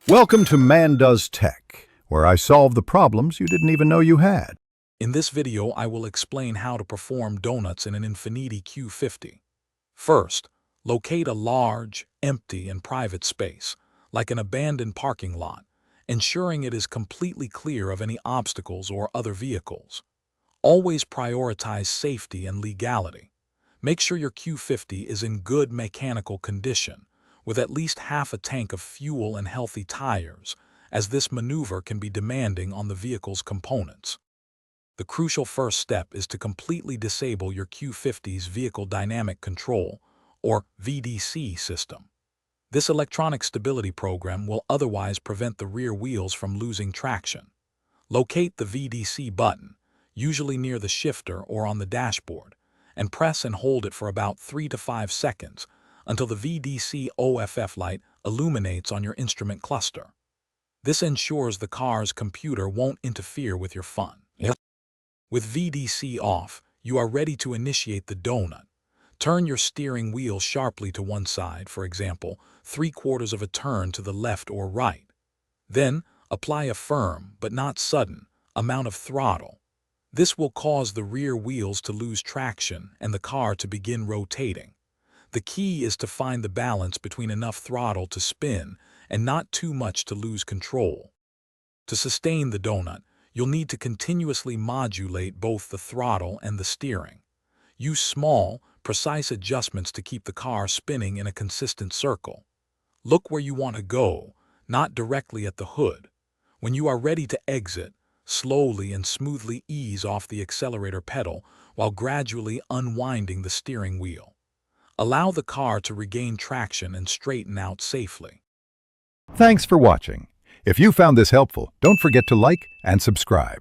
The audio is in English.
Welcome to Man Does Tech, where I solve the problems you didn't even know you had. In this video, I will explain how to perform donuts in an Infiniti Q50. First, locate a large, empty, and private space, like an abandoned parking lot, ensuring it is completely clear of any obstacles or other vehicles. Always prioritize safety and legality. Make sure your Q50 is in good mechanical condition, with at least half a tank of fuel and healthy tires, as this maneuver can be demanding on the vehicle's components. The crucial first step is to completely disable your Q50's Vehicle Dynamic Control, or VDC system. This electronic stability program will otherwise prevent the rear wheels from losing traction. Locate the VDC button, usually near the shifter or on the dashboard, and press and hold it for about 3 to 5 seconds until the VDC OFF light illuminates on your instrument cluster. This ensures the car's computer won't interfere with your fun. With VDC off, you are ready to initiate the donut. Turn your steering wheel sharply to one side, for example, 3/4 of a turn to the left or right. Then, apply a firm, but not sudden, amount of throttle. This will cause the rear wheels to lose traction and the car to begin rotating. The key is to find the balance between enough throttle to spin and not too much to lose control. To sustain the donut, you'll need to continuously modulate both the throttle and the steering. Use small, precise adjustments to keep the car spinning in a consistent circle. Look where you want to go, not directly at the hood. When you are ready to exit, slowly and smoothly ease off the accelerator pedal while gradually unwinding the steering wheel. Allow the car to regain traction and straighten out safely. Thanks for watching. If you found this helpful, don't forget to like and subscribe.